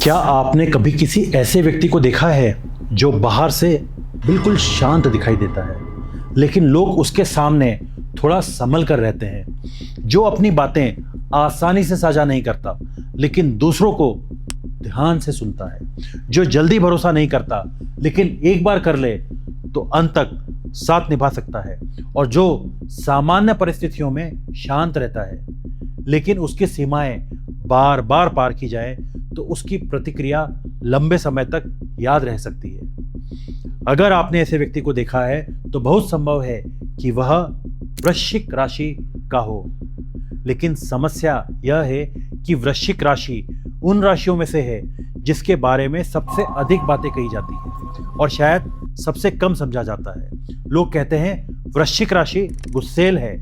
क्या आपने कभी किसी ऐसे व्यक्ति को देखा है जो बाहर से बिल्कुल शांत दिखाई देता है, लेकिन लोग उसके सामने थोड़ा संभल कर रहते हैं, जो अपनी बातें आसानी से साझा नहीं करता लेकिन दूसरों को ध्यान से सुनता है, जो जल्दी भरोसा नहीं करता लेकिन एक बार कर ले तो अंत तक साथ निभा सकता है, और जो सामान्य परिस्थितियों में शांत रहता है लेकिन उसकी सीमाएं बार बार पार की जाए तो उसकी प्रतिक्रिया लंबे समय तक याद रह सकती है। अगर आपने ऐसे व्यक्ति को देखा है तो बहुत संभव है कि वह वृश्चिक राशि का हो। लेकिन समस्या यह है कि वृश्चिक राशि उन राशियों में से है जिसके बारे में सबसे अधिक बातें कही जाती हैं और शायद सबसे कम समझा जाता है। लोग कहते हैं वृश्चिक राशि गुस्सैल है,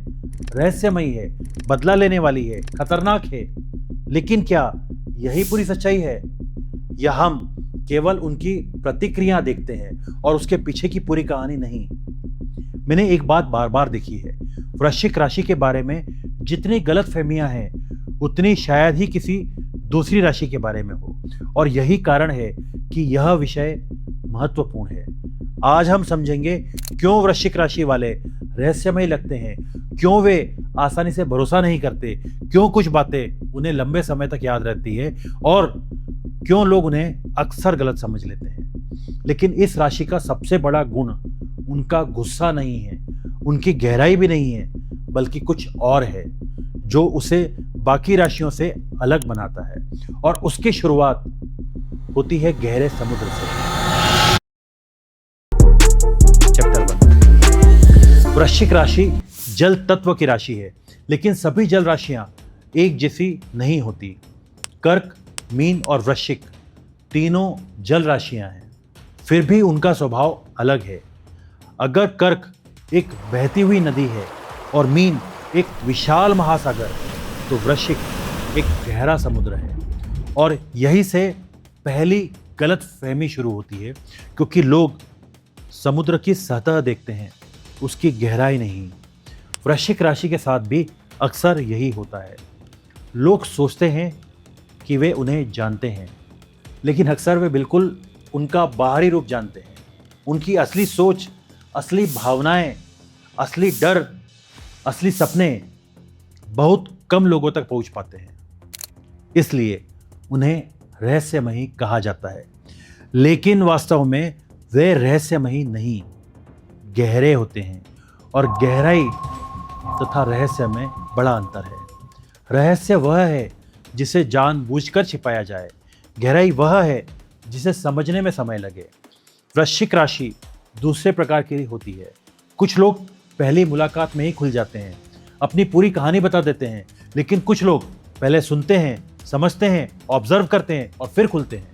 रहस्यमयी है, बदला लेने वाली है, खतरनाक है। लेकिन क्या यही पूरी सच्चाई है, या हम केवल उनकी प्रतिक्रिया देखते हैं और उसके पीछे की पूरी कहानी नहीं? मैंने एक बात बार बार देखी है, वृश्चिक राशि के बारे में जितनी गलतफहमियां हैं उतनी शायद ही किसी दूसरी राशि के बारे में हो, और यही कारण है कि यह विषय महत्वपूर्ण है। आज हम समझेंगे क्यों वृश्चिक राशि वाले रहस्यमय लगते हैं, क्यों वे आसानी से भरोसा नहीं करते, क्यों कुछ बातें उन्हें लंबे समय तक याद रहती है और क्यों लोग उन्हें अक्सर गलत समझ लेते हैं। लेकिन इस राशि का सबसे बड़ा गुण उनका गुस्सा नहीं है, उनकी गहराई भी नहीं है, बल्कि कुछ और है जो उसे बाकी राशियों से अलग बनाता है, और उसकी शुरुआत होती है गहरे समुद्र से। चैप्टर 1। वृश्चिक राशि जल तत्व की राशि है, लेकिन सभी जल राशियां एक जैसी नहीं होती। कर्क, मीन और वृश्चिक तीनों जल राशियां हैं, फिर भी उनका स्वभाव अलग है। अगर कर्क एक बहती हुई नदी है और मीन एक विशाल महासागर, तो वृश्चिक एक गहरा समुद्र है। और यही से पहली गलत फहमी शुरू होती है, क्योंकि लोग समुद्र की सतह देखते हैं, उसकी गहराई नहीं। वृश्चिक राशि के साथ भी अक्सर यही होता है। लोग सोचते हैं कि वे उन्हें जानते हैं, लेकिन अक्सर वे बिल्कुल उनका बाहरी रूप जानते हैं। उनकी असली सोच, असली भावनाएं, असली डर, असली सपने बहुत कम लोगों तक पहुंच पाते हैं, इसलिए उन्हें रहस्यमयी कहा जाता है। लेकिन वास्तव में वे रहस्यमयी नहीं, गहरे होते हैं, और गहराई तथा रहस्य में बड़ा अंतर है। रहस्य वह है जिसे जानबूझकर छिपाया जाए, गहराई वह है जिसे समझने में समय लगे। वृश्चिक राशि दूसरे प्रकार की होती है। कुछ लोग पहली मुलाकात में ही खुल जाते हैं, अपनी पूरी कहानी बता देते हैं, लेकिन कुछ लोग पहले सुनते हैं, समझते हैं, ऑब्जर्व करते हैं और फिर खुलते हैं।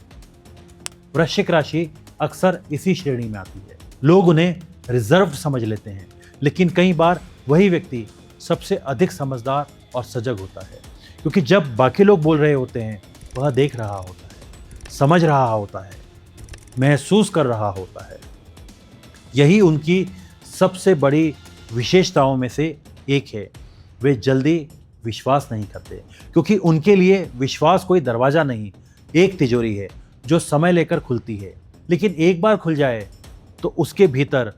वृश्चिक राशि अक्सर इसी श्रेणी में आती है। लोग उन्हें रिजर्व समझ लेते हैं, लेकिन कई बार वही व्यक्ति सबसे अधिक समझदार और सजग होता है, क्योंकि जब बाकी लोग बोल रहे होते हैं वह देख रहा होता है, समझ रहा होता है, महसूस कर रहा होता है। यही उनकी सबसे बड़ी विशेषताओं में से एक है। वे जल्दी विश्वास नहीं करते, क्योंकि उनके लिए विश्वास कोई दरवाज़ा नहीं, एक तिजोरी है जो समय लेकर खुलती है, लेकिन एक बार खुल जाए तो उसके भीतर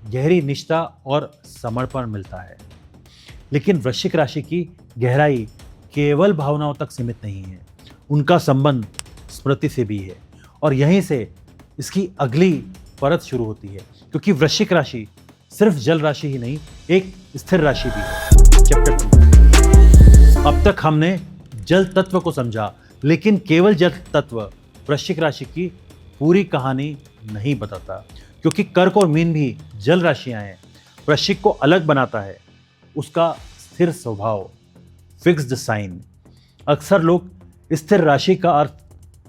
गहरी निष्ठा और समर्पण मिलता है। लेकिन वृश्चिक राशि की गहराई केवल भावनाओं तक सीमित नहीं है, उनका संबंध स्मृति से भी है, और यहीं से इसकी अगली परत शुरू होती है, क्योंकि वृश्चिक राशि सिर्फ जल राशि ही नहीं, एक स्थिर राशि भी है। चैप्टर 2। अब तक हमने जल तत्व को समझा, लेकिन केवल जल तत्व वृश्चिक राशि की पूरी कहानी नहीं बताता, क्योंकि कर्क और मीन भी जल राशियां हैं। वृश्चिक को अलग बनाता है उसका स्थिर स्वभाव, फिक्स्ड साइन। अक्सर लोग स्थिर राशि का अर्थ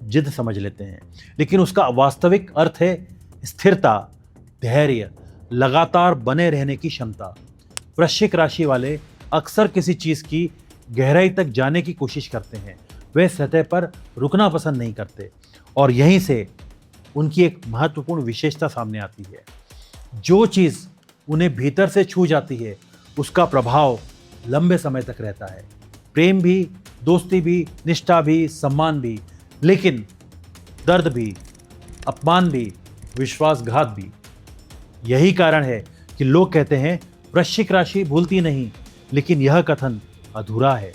जिद समझ लेते हैं, लेकिन उसका वास्तविक अर्थ है स्थिरता, धैर्य, लगातार बने रहने की क्षमता। वृश्चिक राशि वाले अक्सर किसी चीज़ की गहराई तक जाने की कोशिश करते हैं, वे सतह पर रुकना पसंद नहीं करते, और यहीं से उनकी एक महत्वपूर्ण विशेषता सामने आती है। जो चीज़ उन्हें भीतर से छू जाती है उसका प्रभाव लंबे समय तक रहता है। प्रेम भी, दोस्ती भी, निष्ठा भी, सम्मान भी। लेकिन दर्द भी, अपमान भी, विश्वासघात भी। यही कारण है कि लोग कहते हैं वृश्चिक राशि भूलती नहीं, लेकिन यह कथन अधूरा है।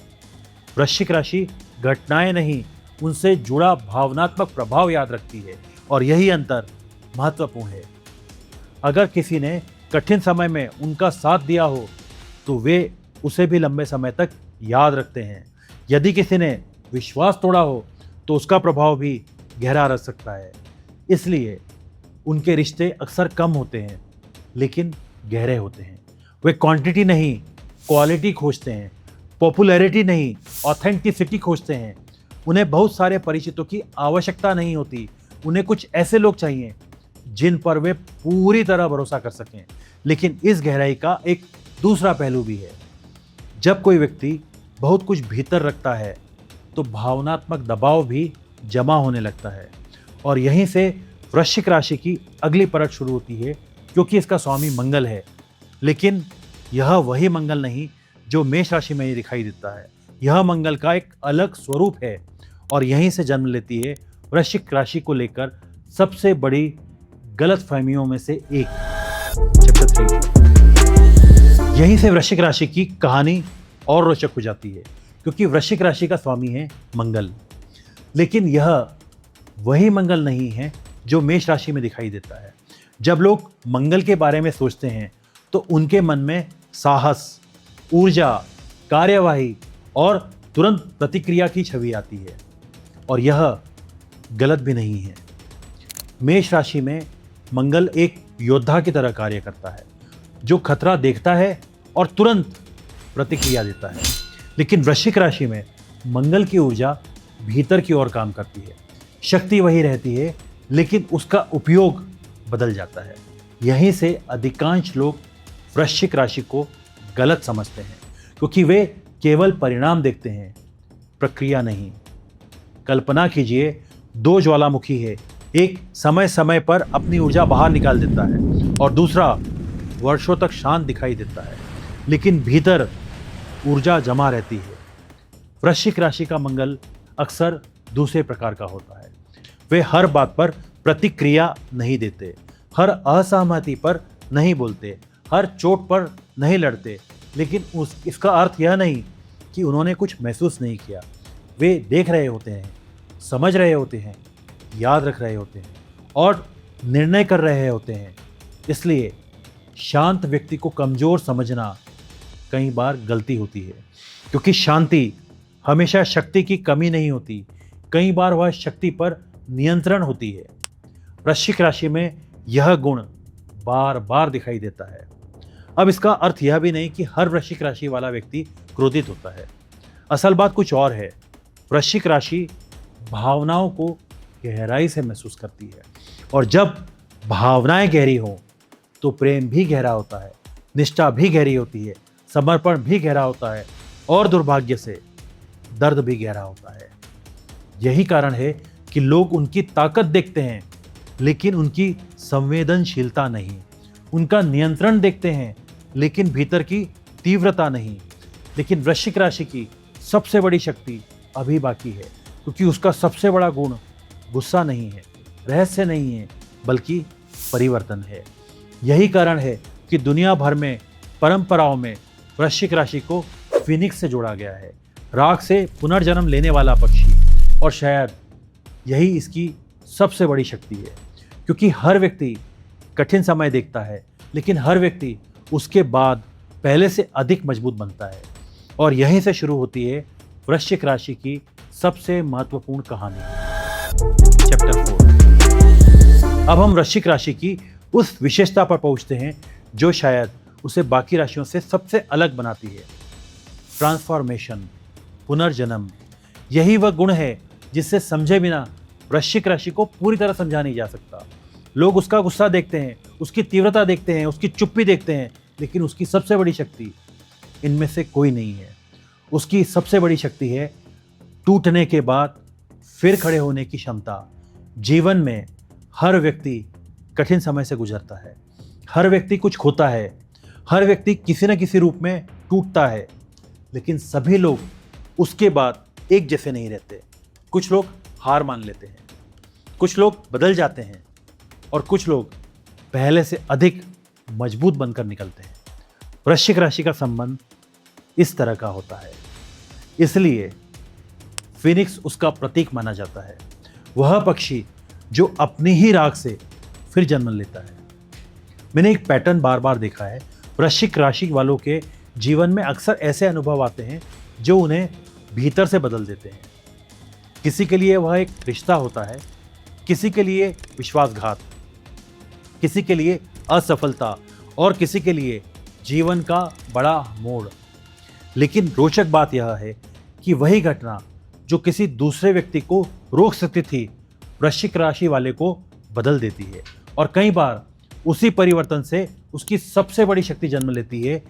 वृश्चिक राशि घटनाएं नहीं, उनसे जुड़ा भावनात्मक प्रभाव याद रखती है, और यही अंतर महत्वपूर्ण है। अगर किसी ने कठिन समय में उनका साथ दिया हो तो वे उसे भी लंबे समय तक याद रखते हैं। यदि किसी ने विश्वास तोड़ा हो तो उसका प्रभाव भी गहरा रह सकता है। इसलिए उनके रिश्ते अक्सर कम होते हैं लेकिन गहरे होते हैं। वे क्वांटिटी नहीं, क्वालिटी खोजते हैं। पॉपुलैरिटी नहीं, ऑथेंटिसिटी खोजते हैं। उन्हें बहुत सारे परिचितों की आवश्यकता नहीं होती। उन्हें कुछ ऐसे लोग चाहिए जिन पर वे पूरी तरह भरोसा कर सकें। लेकिन इस गहराई का एक दूसरा पहलू भी है। जब कोई व्यक्ति बहुत कुछ भीतर रखता है तो भावनात्मक दबाव भी जमा होने लगता है, और यहीं से वृश्चिक राशि की अगली परत शुरू होती है, क्योंकि इसका स्वामी मंगल है। लेकिन यह वही मंगल नहीं जो मेष राशि में दिखाई देता है। यह मंगल का एक अलग स्वरूप है, और यहीं से जन्म लेती है वृश्चिक राशि को लेकर सबसे बड़ी गलतफहमियों में से एक, चैप्टर 3। यहीं से वृश्चिक राशि की कहानी और रोचक हो जाती है, क्योंकि वृश्चिक राशि का स्वामी है मंगल। लेकिन यह वही मंगल नहीं है जो मेष राशि में दिखाई देता है। जब लोग मंगल के बारे में सोचते हैं तो उनके मन में साहस, ऊर्जा, कार्यवाही और तुरंत प्रतिक्रिया की छवि आती है, और यह गलत भी नहीं है। मेष राशि में मंगल एक योद्धा की तरह कार्य करता है, जो खतरा देखता है और तुरंत प्रतिक्रिया देता है। लेकिन वृश्चिक राशि में मंगल की ऊर्जा भीतर की ओर काम करती है। शक्ति वही रहती है, लेकिन उसका उपयोग बदल जाता है। यहीं से अधिकांश लोग वृश्चिक राशि को गलत समझते हैं, क्योंकि वे केवल परिणाम देखते हैं, प्रक्रिया नहीं। कल्पना कीजिए, दो ज्वालामुखी है। एक समय समय पर अपनी ऊर्जा बाहर निकाल देता है और दूसरा वर्षों तक शांत दिखाई देता है, लेकिन भीतर ऊर्जा जमा रहती है। वृश्चिक राशि का मंगल अक्सर दूसरे प्रकार का होता है। वे हर बात पर प्रतिक्रिया नहीं देते, हर असहमति पर नहीं बोलते, हर चोट पर नहीं लड़ते। लेकिन इसका अर्थ यह नहीं कि उन्होंने कुछ महसूस नहीं किया। वे देख रहे होते हैं, समझ रहे होते हैं, याद रख रहे होते हैं और निर्णय कर रहे होते हैं। इसलिए शांत व्यक्ति को कमज़ोर समझना कई बार गलती होती है, क्योंकि शांति हमेशा शक्ति की कमी नहीं होती। कई बार वह शक्ति पर नियंत्रण होती है। वृश्चिक राशि में यह गुण बार बार दिखाई देता है। अब इसका अर्थ यह भी नहीं कि हर वृश्चिक राशि वाला व्यक्ति क्रोधित होता है। असल बात कुछ और है। वृश्चिक राशि भावनाओं को गहराई से महसूस करती है, और जब भावनाएं गहरी हों तो प्रेम भी गहरा होता है, निष्ठा भी गहरी होती है, समर्पण भी गहरा होता है, और दुर्भाग्य से दर्द भी गहरा होता है। यही कारण है कि लोग उनकी ताकत देखते हैं लेकिन उनकी संवेदनशीलता नहीं, उनका नियंत्रण देखते हैं लेकिन भीतर की तीव्रता नहीं। लेकिन वृश्चिक राशि की सबसे बड़ी शक्ति अभी बाकी है, क्योंकि उसका सबसे बड़ा गुण गुस्सा नहीं है, रहस्य नहीं है, बल्कि परिवर्तन है। यही कारण है कि दुनिया भर में परंपराओं में वृश्चिक राशि को फिनिक्स से जोड़ा गया है, राख से पुनर्जन्म लेने वाला पक्षी। और शायद यही इसकी सबसे बड़ी शक्ति है, क्योंकि हर व्यक्ति कठिन समय देखता है, लेकिन हर व्यक्ति उसके बाद पहले से अधिक मजबूत बनता है। और यहीं से शुरू होती है वृश्चिक राशि की सबसे महत्वपूर्ण कहानी, चैप्टर 4। अब हम वृश्चिक राशि की उस विशेषता पर पहुंचते हैं जो शायद उसे बाकी राशियों से सबसे अलग बनाती है, ट्रांसफॉर्मेशन, पुनर्जन्म। यही वह गुण है जिससे समझे बिना वृश्चिक राशि को पूरी तरह समझा नहीं जा सकता। लोग उसका गुस्सा देखते हैं, उसकी तीव्रता देखते हैं, उसकी चुप्पी देखते हैं, लेकिन उसकी सबसे बड़ी शक्ति इनमें से कोई नहीं है। उसकी सबसे बड़ी शक्ति है टूटने के बाद फिर खड़े होने की क्षमता। जीवन में हर व्यक्ति कठिन समय से गुजरता है, हर व्यक्ति कुछ खोता है, हर व्यक्ति किसी न किसी रूप में टूटता है, लेकिन सभी लोग उसके बाद एक जैसे नहीं रहते। कुछ लोग हार मान लेते हैं कुछ लोग बदल जाते हैं और कुछ लोग पहले से अधिक मजबूत बनकर निकलते हैं। वृश्चिक राशि का संबंध इस तरह का होता है, इसलिए फिनिक्स उसका प्रतीक माना जाता है। वह पक्षी जो अपनी ही राख से फिर जन्म लेता है। मैंने एक पैटर्न बार बार देखा है। वृश्चिक राशि वालों के जीवन में अक्सर ऐसे अनुभव आते हैं जो उन्हें भीतर से बदल देते हैं। किसी के लिए वह एक रिश्ता होता है, किसी के लिए विश्वासघात, किसी के लिए असफलता और किसी के लिए जीवन का बड़ा मोड़। लेकिन रोचक बात यह है कि वही घटना जो किसी दूसरे व्यक्ति को रोक सकती थी, वृश्चिक राशि वाले को बदल देती है और कई बार उसी परिवर्तन से उसकी सबसे बड़ी शक्ति जन्म लेती है।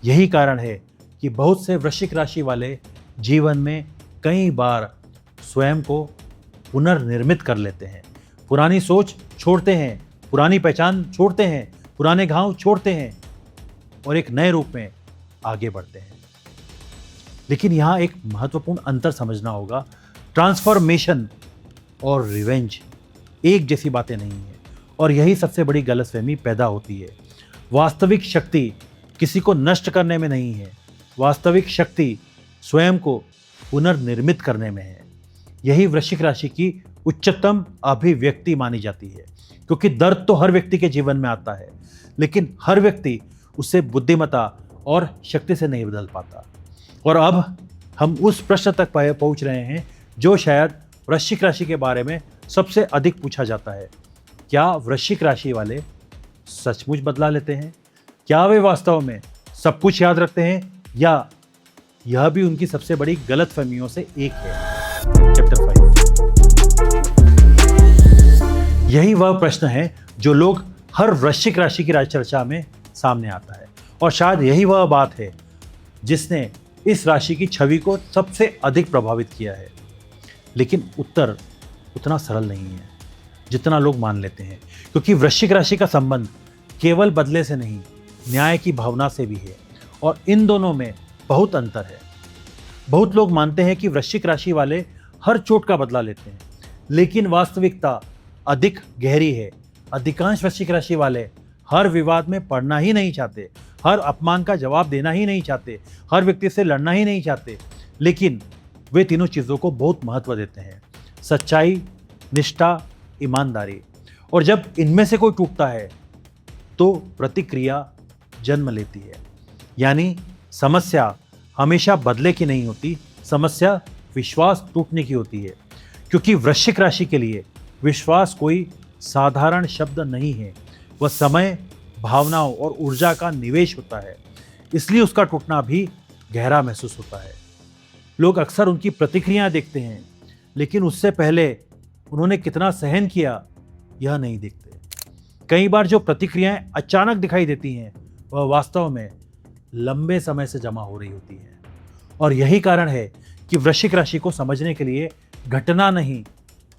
यही कारण है कि बहुत से वृश्चिक राशि वाले जीवन में कई बार स्वयं को पुनर्निर्मित कर लेते हैं, पुरानी सोच छोड़ते हैं, पुरानी पहचान छोड़ते हैं, पुराने घाव छोड़ते हैं और एक नए रूप में आगे बढ़ते हैं। लेकिन यहाँ एक महत्वपूर्ण अंतर समझना होगा। ट्रांसफॉर्मेशन और रिवेंज एक जैसी बातें नहीं है और यही सबसे बड़ी गलतफहमी पैदा होती है। वास्तविक शक्ति किसी को नष्ट करने में नहीं है, वास्तविक शक्ति स्वयं को पुनर्निर्मित करने में है। यही वृश्चिक राशि की उच्चतम अभिव्यक्ति मानी जाती है, क्योंकि दर्द तो हर व्यक्ति के जीवन में आता है, लेकिन हर व्यक्ति उसे बुद्धिमत्ता और शक्ति से नहीं बदल पाता। और अब हम उस प्रश्न तक पहुंच रहे हैं जो शायद वृश्चिक राशि के बारे में सबसे अधिक पूछा जाता है। क्या वृश्चिक राशि वाले सचमुच बदला लेते हैं? क्या वे वास्तव में सब कुछ याद रखते हैं, या यह भी उनकी सबसे बड़ी गलतफहमियों से एक है? चैप्टर 5। यही वह प्रश्न है जो लोग हर वृश्चिक राशि की चर्चा में सामने आता है और शायद यही वह बात है जिसने इस राशि की छवि को सबसे अधिक प्रभावित किया है। लेकिन उत्तर उतना सरल नहीं है जितना लोग मान लेते हैं, क्योंकि वृश्चिक राशि का संबंध केवल बदले से नहीं, न्याय की भावना से भी है और इन दोनों में बहुत अंतर है। बहुत लोग मानते हैं कि वृश्चिक राशि वाले हर चोट का बदला लेते हैं, लेकिन वास्तविकता अधिक गहरी है। अधिकांश वृश्चिक राशि वाले हर विवाद में पड़ना ही नहीं चाहते, हर अपमान का जवाब देना ही नहीं चाहते, हर व्यक्ति से लड़ना ही नहीं चाहते, लेकिन वे तीनों चीज़ों को बहुत महत्व देते हैं: सच्चाई, निष्ठा, ईमानदारी। और जब इनमें से कोई टूटता है तो प्रतिक्रिया जन्म लेती है। यानी समस्या हमेशा बदले की नहीं होती, समस्या विश्वास टूटने की होती है। क्योंकि वृश्चिक राशि के लिए विश्वास कोई साधारण शब्द नहीं है, वह समय, भावनाओं और ऊर्जा का निवेश होता है, इसलिए उसका टूटना भी गहरा महसूस होता है। लोग अक्सर उनकी प्रतिक्रियाएं देखते हैं, लेकिन उससे पहले उन्होंने कितना सहन किया यह नहीं देखते। कई बार जो प्रतिक्रियाएं अचानक दिखाई देती हैं वह वास्तव में लंबे समय से जमा हो रही होती है। और यही कारण है कि वृश्चिक राशि को समझने के लिए घटना नहीं,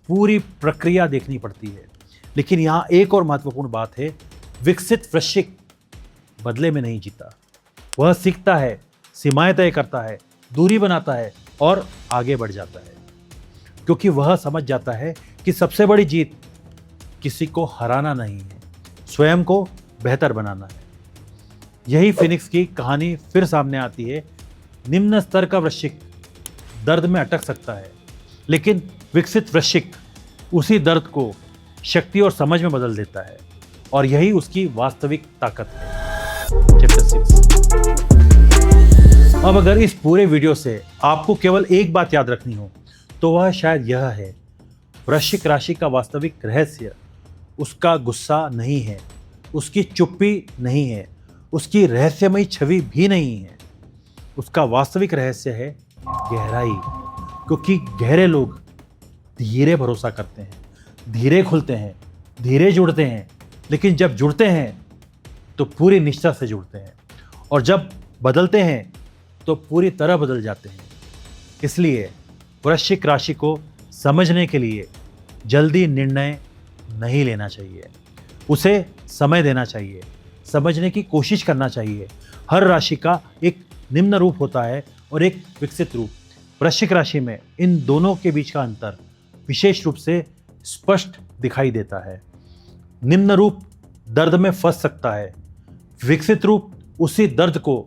पूरी प्रक्रिया देखनी पड़ती है। लेकिन यहाँ एक और महत्वपूर्ण बात है, विकसित वृश्चिक बदले में नहीं जीता, वह सीखता है, सीमाएं तय करता है, दूरी बनाता है और आगे बढ़ जाता है, क्योंकि वह समझ जाता है कि सबसे बड़ी जीत किसी को हराना नहीं है, स्वयं को बेहतर बनाना है। यही फिनिक्स की कहानी फिर सामने आती है। निम्न स्तर का वृश्चिक दर्द में अटक सकता है, लेकिन विकसित वृश्चिक उसी दर्द को शक्ति और समझ में बदल देता है, और यही उसकी वास्तविक ताकत है। चैप्टर 6। अब अगर इस पूरे वीडियो से आपको केवल एक बात याद रखनी हो तो वह शायद यह है, वृश्चिक राशि का वास्तविक रहस्य उसका गुस्सा नहीं है, उसकी चुप्पी नहीं है, उसकी रहस्यमयी छवि भी नहीं है। उसका वास्तविक रहस्य है गहराई, क्योंकि गहरे लोग धीरे भरोसा करते हैं, धीरे खुलते हैं, धीरे जुड़ते हैं, लेकिन जब जुड़ते हैं तो पूरी निष्ठा से जुड़ते हैं, और जब बदलते हैं तो पूरी तरह बदल जाते हैं। इसलिए वृश्चिक राशि को समझने के लिए जल्दी निर्णय नहीं लेना चाहिए, उसे समय देना चाहिए, समझने की कोशिश करना चाहिए। हर राशि का एक निम्न रूप होता है और एक विकसित रूप। वृश्चिक राशि में इन दोनों के बीच का अंतर विशेष रूप से स्पष्ट दिखाई देता है। निम्न रूप दर्द में फंस सकता है, विकसित रूप उसी दर्द को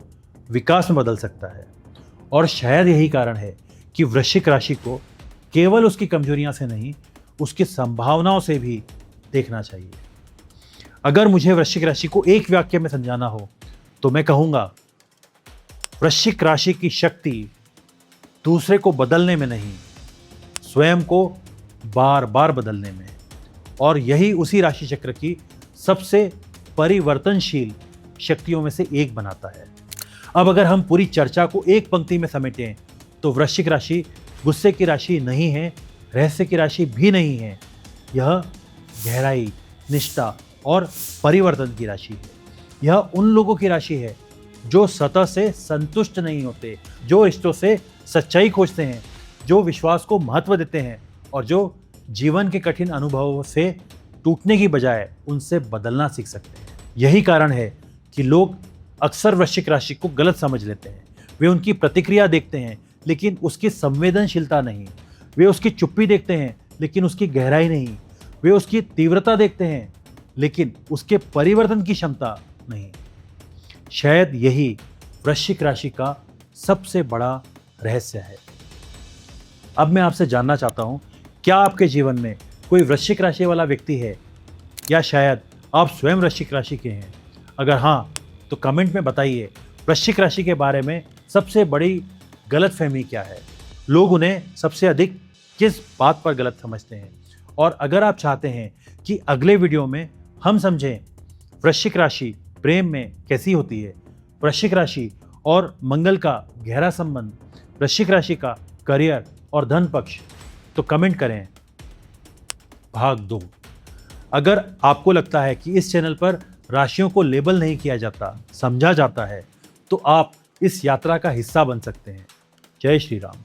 विकास में बदल सकता है। और शायद यही कारण है कि वृश्चिक राशि को केवल उसकी कमजोरियां से नहीं, उसकी संभावनाओं से भी देखना चाहिए। अगर मुझे वृश्चिक राशि को एक वाक्य में समझाना हो तो मैं कहूंगा, वृश्चिक राशि की शक्ति दूसरे को बदलने में नहीं, स्वयं को बार बार बदलने में है। और यही उसी राशि चक्र की सबसे परिवर्तनशील शक्तियों में से एक बनाता है। अब अगर हम पूरी चर्चा को एक पंक्ति में समेटें तो वृश्चिक राशि गुस्से की राशि नहीं है, रहस्य की राशि भी नहीं है। यह गहराई, निष्ठा और परिवर्तन की राशि है। यह उन लोगों की राशि है जो सतह से संतुष्ट नहीं होते, जो रिश्तों से सच्चाई खोजते हैं, जो विश्वास को महत्व देते हैं और जो जीवन के कठिन अनुभवों से टूटने की बजाय उनसे बदलना सीख सकते हैं। यही कारण है कि लोग अक्सर वृश्चिक राशि को गलत समझ लेते हैं। वे उनकी प्रतिक्रिया देखते हैं लेकिन उसकी संवेदनशीलता नहीं, वे उसकी चुप्पी देखते हैं लेकिन उसकी गहराई नहीं, वे उसकी तीव्रता देखते हैं लेकिन उसके परिवर्तन की क्षमता नहीं। शायद यही वृश्चिक राशि का सबसे बड़ा रहस्य है। अब मैं आपसे जानना चाहता हूं, क्या आपके जीवन में कोई वृश्चिक राशि वाला व्यक्ति है या शायद आप स्वयं वृश्चिक राशि के हैं? अगर हाँ तो कमेंट में बताइए, वृश्चिक राशि के बारे में सबसे बड़ी गलतफहमी क्या है? लोग उन्हें सबसे अधिक किस बात पर गलत समझते हैं? और अगर आप चाहते हैं कि अगले वीडियो में हम समझें वृश्चिक राशि प्रेम में कैसी होती है, वृश्चिक राशि और मंगल का गहरा संबंध, वृश्चिक राशि का करियर और धन पक्ष, तो कमेंट करें भाग 2। अगर आपको लगता है कि इस चैनल पर राशियों को लेबल नहीं किया जाता, समझा जाता है, तो आप इस यात्रा का हिस्सा बन सकते हैं। जय श्री राम।